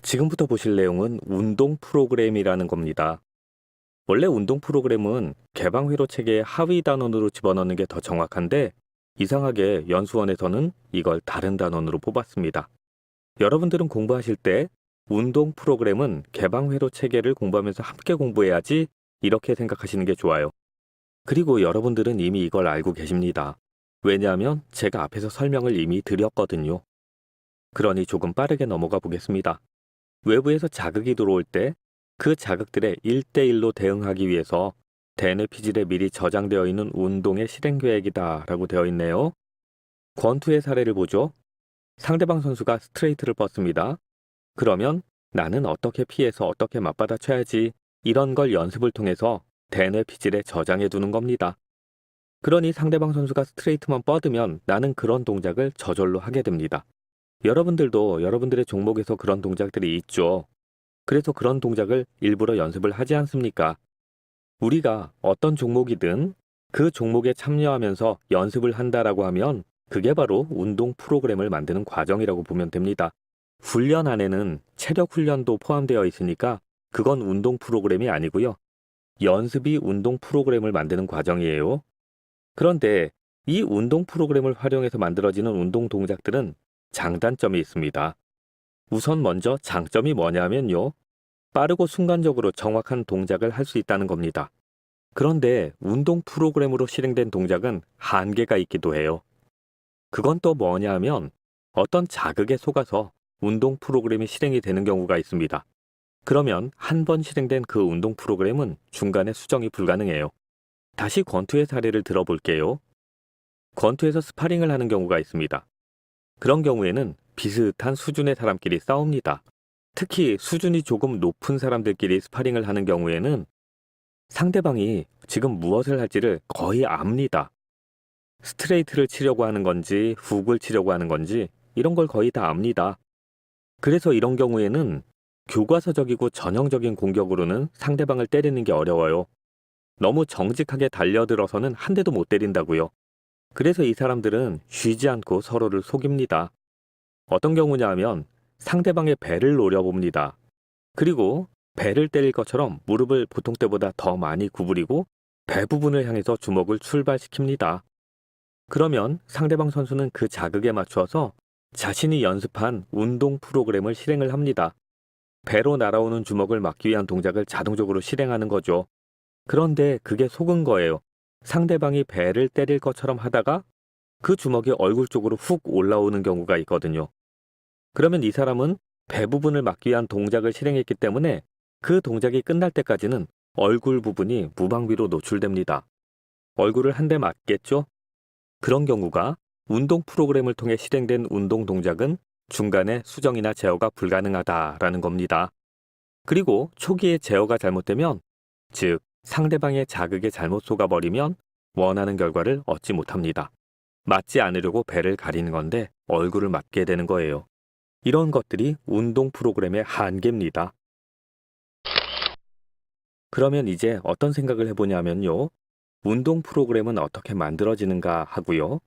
지금부터 보실 내용은 운동 프로그램이라는 겁니다. 원래 운동 프로그램은 개방회로 체계의 하위 단원으로 집어넣는 게 더 정확한데 이상하게 연수원에서는 이걸 다른 단원으로 뽑았습니다. 여러분들은 공부하실 때 운동 프로그램은 개방회로 체계를 공부하면서 함께 공부해야지 이렇게 생각하시는 게 좋아요. 그리고 여러분들은 이미 이걸 알고 계십니다. 왜냐하면 제가 앞에서 설명을 이미 드렸거든요. 그러니 조금 빠르게 넘어가 보겠습니다. 외부에서 자극이 들어올 때 그 자극들에 1대1로 대응하기 위해서 대뇌 피질에 미리 저장되어 있는 운동의 실행 계획이다 라고 되어 있네요. 권투의 사례를 보죠. 상대방 선수가 스트레이트를 뻗습니다. 그러면 나는 어떻게 피해서 어떻게 맞받아 쳐야지 이런 걸 연습을 통해서 대뇌 피질에 저장해 두는 겁니다. 그러니 상대방 선수가 스트레이트만 뻗으면 나는 그런 동작을 저절로 하게 됩니다. 여러분들도 여러분들의 종목에서 그런 동작들이 있죠. 그래서 그런 동작을 일부러 연습을 하지 않습니까? 우리가 어떤 종목이든 그 종목에 참여하면서 연습을 한다라고 하면 그게 바로 운동 프로그램을 만드는 과정이라고 보면 됩니다. 훈련 안에는 체력 훈련도 포함되어 있으니까 그건 운동 프로그램이 아니고요. 연습이 운동 프로그램을 만드는 과정이에요. 그런데 이 운동 프로그램을 활용해서 만들어지는 운동 동작들은 장단점이 있습니다. 우선 먼저 장점이 뭐냐면요. 빠르고 순간적으로 정확한 동작을 할 수 있다는 겁니다. 그런데 운동 프로그램으로 실행된 동작은 한계가 있기도 해요. 그건 또 뭐냐 하면 어떤 자극에 속아서 운동 프로그램이 실행이 되는 경우가 있습니다. 그러면 한 번 실행된 그 운동 프로그램은 중간에 수정이 불가능해요. 다시 권투의 사례를 들어볼게요. 권투에서 스파링을 하는 경우가 있습니다. 그런 경우에는 비슷한 수준의 사람끼리 싸웁니다. 특히 수준이 조금 높은 사람들끼리 스파링을 하는 경우에는 상대방이 지금 무엇을 할지를 거의 압니다. 스트레이트를 치려고 하는 건지 훅을 치려고 하는 건지 이런 걸 거의 다 압니다. 그래서 이런 경우에는 교과서적이고 전형적인 공격으로는 상대방을 때리는 게 어려워요. 너무 정직하게 달려들어서는 한 대도 못 때린다고요. 그래서 이 사람들은 쉬지 않고 서로를 속입니다. 어떤 경우냐 하면 상대방의 배를 노려봅니다. 그리고 배를 때릴 것처럼 무릎을 보통 때보다 더 많이 구부리고 배 부분을 향해서 주먹을 출발시킵니다. 그러면 상대방 선수는 그 자극에 맞추어서 자신이 연습한 운동 프로그램을 실행을 합니다. 배로 날아오는 주먹을 막기 위한 동작을 자동적으로 실행하는 거죠. 그런데 그게 속은 거예요. 상대방이 배를 때릴 것처럼 하다가 그 주먹이 얼굴 쪽으로 훅 올라오는 경우가 있거든요. 그러면 이 사람은 배 부분을 막기 위한 동작을 실행했기 때문에 그 동작이 끝날 때까지는 얼굴 부분이 무방비로 노출됩니다. 얼굴을 한 대 맞겠죠? 그런 경우가 운동 프로그램을 통해 실행된 운동 동작은 중간에 수정이나 제어가 불가능하다라는 겁니다. 그리고 초기에 제어가 잘못되면, 즉 상대방의 자극에 잘못 속아버리면 원하는 결과를 얻지 못합니다. 맞지 않으려고 배를 가리는 건데 얼굴을 맞게 되는 거예요. 이런 것들이 운동 프로그램의 한계입니다. 그러면 이제 어떤 생각을 해보냐면요. 운동 프로그램은 어떻게 만들어지는가 하고요.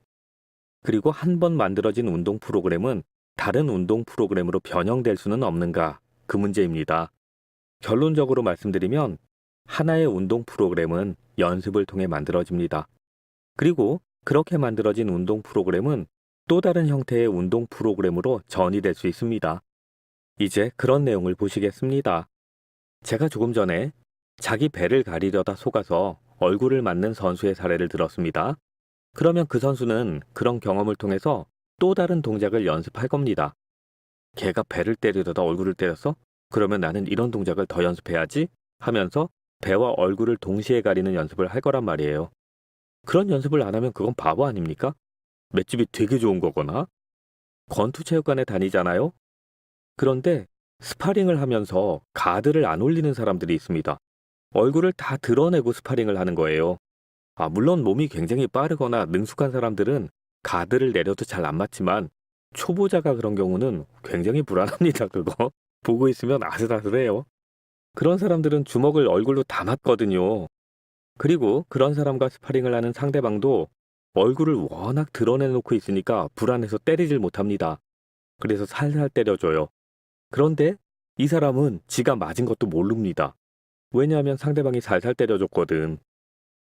그리고 한 번 만들어진 운동 프로그램은 다른 운동 프로그램으로 변형될 수는 없는가? 그 문제입니다. 결론적으로 말씀드리면 하나의 운동 프로그램은 연습을 통해 만들어집니다. 그리고 그렇게 만들어진 운동 프로그램은 또 다른 형태의 운동 프로그램으로 전이될 수 있습니다. 이제 그런 내용을 보시겠습니다. 제가 조금 전에 자기 배를 가리려다 속아서 얼굴을 맞는 선수의 사례를 들었습니다. 그러면 그 선수는 그런 경험을 통해서 또 다른 동작을 연습할 겁니다. 걔가 배를 때리려다 얼굴을 때렸어? 그러면 나는 이런 동작을 더 연습해야지 하면서 배와 얼굴을 동시에 가리는 연습을 할 거란 말이에요. 그런 연습을 안 하면 그건 바보 아닙니까? 맷집이 되게 좋은 거거나 권투체육관에 다니잖아요? 그런데 스파링을 하면서 가드를 안 올리는 사람들이 있습니다. 얼굴을 다 드러내고 스파링을 하는 거예요. 물론 몸이 굉장히 빠르거나 능숙한 사람들은 가드를 내려도 잘 안 맞지만 초보자가 그런 경우는 굉장히 불안합니다. 그거 보고 있으면 아슬아슬해요. 그런 사람들은 주먹을 얼굴로 다 맞거든요. 그리고 그런 사람과 스파링을 하는 상대방도 얼굴을 워낙 드러내놓고 있으니까 불안해서 때리질 못합니다. 그래서 살살 때려줘요. 그런데 이 사람은 지가 맞은 것도 모릅니다. 왜냐하면 상대방이 살살 때려줬거든.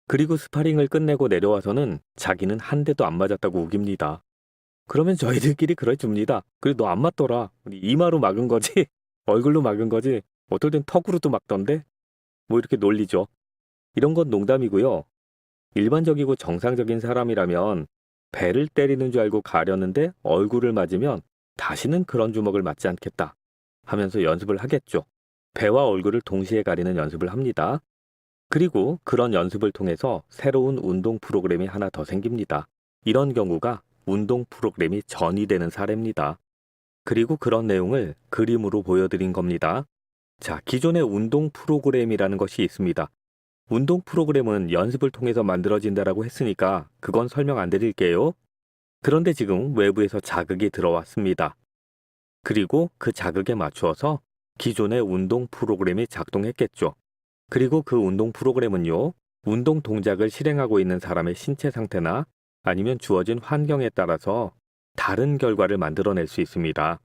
그리고 스파링을 끝내고 내려와서는 자기는 한 대도 안 맞았다고 우깁니다. 그러면 저희들끼리 그래줍니다. 그래 너 안 맞더라. 이마로 막은 거지? 얼굴로 막은 거지? 어떨 땐 턱으로도 막던데? 뭐 이렇게 놀리죠. 이런 건 농담이고요. 일반적이고 정상적인 사람이라면 배를 때리는 줄 알고 가려는데 얼굴을 맞으면 다시는 그런 주먹을 맞지 않겠다 하면서 연습을 하겠죠. 배와 얼굴을 동시에 가리는 연습을 합니다. 그리고 그런 연습을 통해서 새로운 운동 프로그램이 하나 더 생깁니다. 이런 경우가 운동 프로그램이 전이되는 사례입니다. 그리고 그런 내용을 그림으로 보여드린 겁니다. 자, 기존의 운동 프로그램이라는 것이 있습니다. 운동 프로그램은 연습을 통해서 만들어진다라고 했으니까 그건 설명 안 드릴게요. 그런데 지금 외부에서 자극이 들어왔습니다. 그리고 그 자극에 맞추어서 기존의 운동 프로그램이 작동했겠죠. 그리고 그 운동 프로그램은요, 운동 동작을 실행하고 있는 사람의 신체 상태나 아니면 주어진 환경에 따라서 다른 결과를 만들어낼 수 있습니다.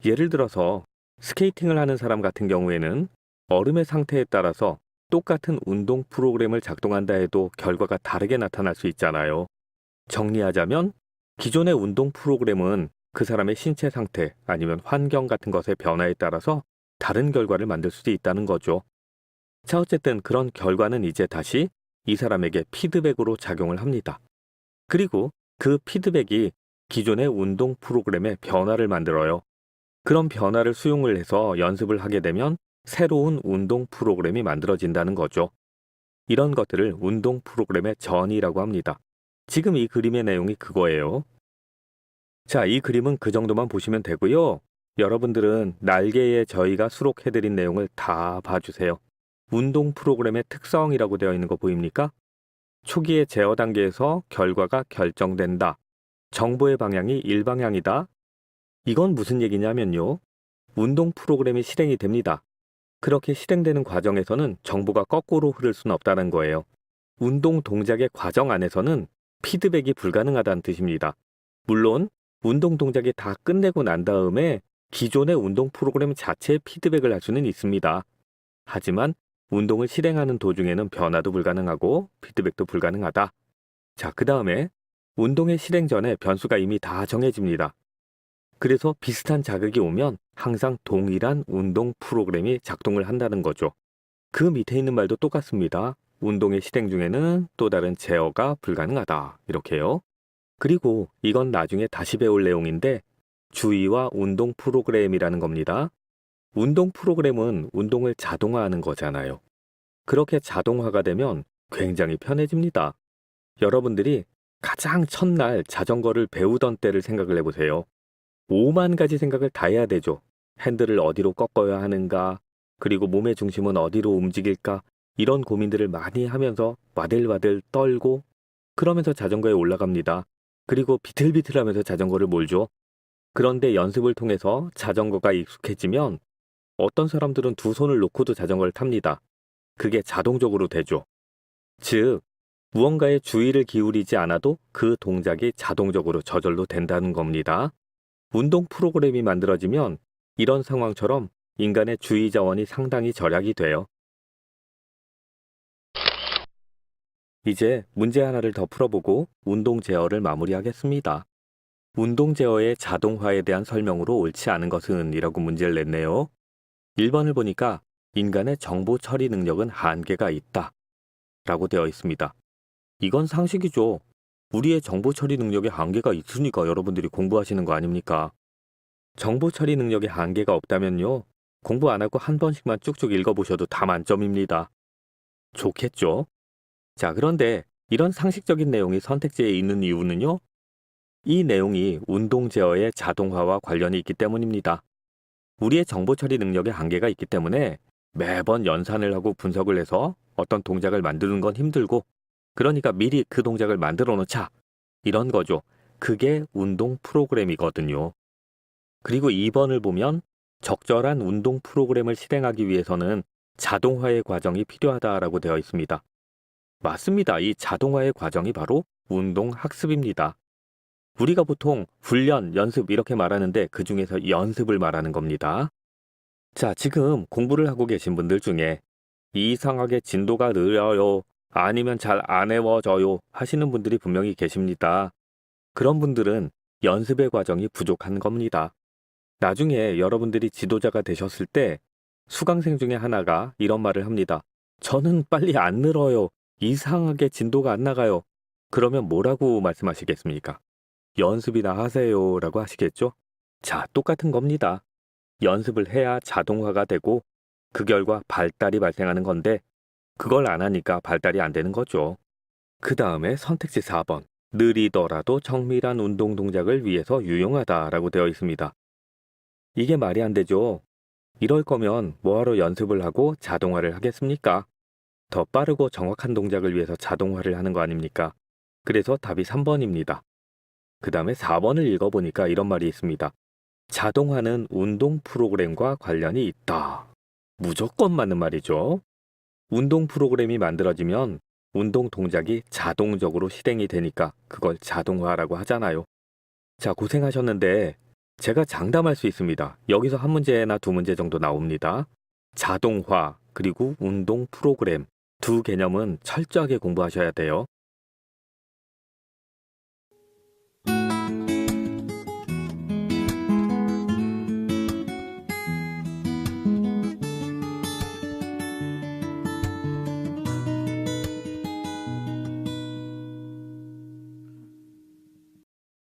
예를 들어서 스케이팅을 하는 사람 같은 경우에는 얼음의 상태에 따라서 똑같은 운동 프로그램을 작동한다 해도 결과가 다르게 나타날 수 있잖아요. 정리하자면 기존의 운동 프로그램은 그 사람의 신체 상태 아니면 환경 같은 것의 변화에 따라서 다른 결과를 만들 수도 있다는 거죠. 자, 어쨌든 그런 결과는 이제 다시 이 사람에게 피드백으로 작용을 합니다. 그리고 그 피드백이 기존의 운동 프로그램의 변화를 만들어요. 그런 변화를 수용을 해서 연습을 하게 되면 새로운 운동 프로그램이 만들어진다는 거죠. 이런 것들을 운동 프로그램의 전이라고 합니다. 지금 이 그림의 내용이 그거예요. 자, 이 그림은 그 정도만 보시면 되고요. 여러분들은 날개에 저희가 수록해드린 내용을 다 봐주세요. 운동 프로그램의 특성이라고 되어 있는 거 보입니까? 초기의 제어 단계에서 결과가 결정된다. 정보의 방향이 일방향이다. 이건 무슨 얘기냐면요. 운동 프로그램이 실행이 됩니다. 그렇게 실행되는 과정에서는 정보가 거꾸로 흐를 수는 없다는 거예요. 운동 동작의 과정 안에서는 피드백이 불가능하다는 뜻입니다. 물론 운동 동작이 다 끝내고 난 다음에 기존의 운동 프로그램 자체에 피드백을 할 수는 있습니다. 하지만 운동을 실행하는 도중에는 변화도 불가능하고 피드백도 불가능하다. 자, 그 다음에 운동의 실행 전에 변수가 이미 다 정해집니다. 그래서 비슷한 자극이 오면 항상 동일한 운동 프로그램이 작동을 한다는 거죠. 그 밑에 있는 말도 똑같습니다. 운동의 실행 중에는 또 다른 제어가 불가능하다. 이렇게요. 그리고 이건 나중에 다시 배울 내용인데 주의와 운동 프로그램이라는 겁니다. 운동 프로그램은 운동을 자동화하는 거잖아요. 그렇게 자동화가 되면 굉장히 편해집니다. 여러분들이 가장 첫날 자전거를 배우던 때를 생각을 해보세요. 5만 가지 생각을 다 해야 되죠. 핸들을 어디로 꺾어야 하는가, 그리고 몸의 중심은 어디로 움직일까, 이런 고민들을 많이 하면서 와들와들 떨고 그러면서 자전거에 올라갑니다. 그리고 비틀비틀하면서 자전거를 몰죠. 그런데 연습을 통해서 자전거가 익숙해지면 어떤 사람들은 두 손을 놓고도 자전거를 탑니다. 그게 자동적으로 되죠. 즉, 무언가에 주의를 기울이지 않아도 그 동작이 자동적으로 저절로 된다는 겁니다. 운동 프로그램이 만들어지면 이런 상황처럼 인간의 주의 자원이 상당히 절약이 돼요. 이제 문제 하나를 더 풀어보고 운동 제어를 마무리하겠습니다. 운동 제어의 자동화에 대한 설명으로 옳지 않은 것은 이라고 문제를 냈네요. 1번을 보니까 인간의 정보 처리 능력은 한계가 있다 라고 되어 있습니다. 이건 상식이죠. 우리의 정보 처리 능력에 한계가 있으니까 여러분들이 공부하시는 거 아닙니까? 정보 처리 능력에 한계가 없다면요. 공부 안 하고 한 번씩만 쭉쭉 읽어보셔도 다 만점입니다. 좋겠죠? 자, 그런데 이런 상식적인 내용이 선택지에 있는 이유는요. 이 내용이 운동 제어의 자동화와 관련이 있기 때문입니다. 우리의 정보 처리 능력에 한계가 있기 때문에 매번 연산을 하고 분석을 해서 어떤 동작을 만드는 건 힘들고 그러니까 미리 그 동작을 만들어 놓자. 이런 거죠. 그게 운동 프로그램이거든요. 그리고 2번을 보면 적절한 운동 프로그램을 실행하기 위해서는 자동화의 과정이 필요하다라고 되어 있습니다. 맞습니다. 이 자동화의 과정이 바로 운동 학습입니다. 우리가 보통 훈련, 연습 이렇게 말하는데 그 중에서 연습을 말하는 겁니다. 자, 지금 공부를 하고 계신 분들 중에 이상하게 진도가 느려요, 아니면 잘 안 외워져요 하시는 분들이 분명히 계십니다. 그런 분들은 연습의 과정이 부족한 겁니다. 나중에 여러분들이 지도자가 되셨을 때 수강생 중에 하나가 이런 말을 합니다. 저는 빨리 안 늘어요. 이상하게 진도가 안 나가요. 그러면 뭐라고 말씀하시겠습니까? 연습이나 하세요 라고 하시겠죠? 자, 똑같은 겁니다. 연습을 해야 자동화가 되고 그 결과 발달이 발생하는 건데 그걸 안 하니까 발달이 안 되는 거죠. 그 다음에 선택지 4번. 느리더라도 정밀한 운동 동작을 위해서 유용하다라고 되어 있습니다. 이게 말이 안 되죠. 이럴 거면 뭐하러 연습을 하고 자동화를 하겠습니까? 더 빠르고 정확한 동작을 위해서 자동화를 하는 거 아닙니까? 그래서 답이 3번입니다. 그 다음에 4번을 읽어보니까 이런 말이 있습니다. 자동화는 운동 프로그램과 관련이 있다. 무조건 맞는 말이죠. 운동 프로그램이 만들어지면 운동 동작이 자동적으로 실행이 되니까 그걸 자동화라고 하잖아요. 자, 고생하셨는데 제가 장담할 수 있습니다. 여기서 한 문제나 두 문제 정도 나옵니다. 자동화 그리고 운동 프로그램 두 개념은 철저하게 공부하셔야 돼요.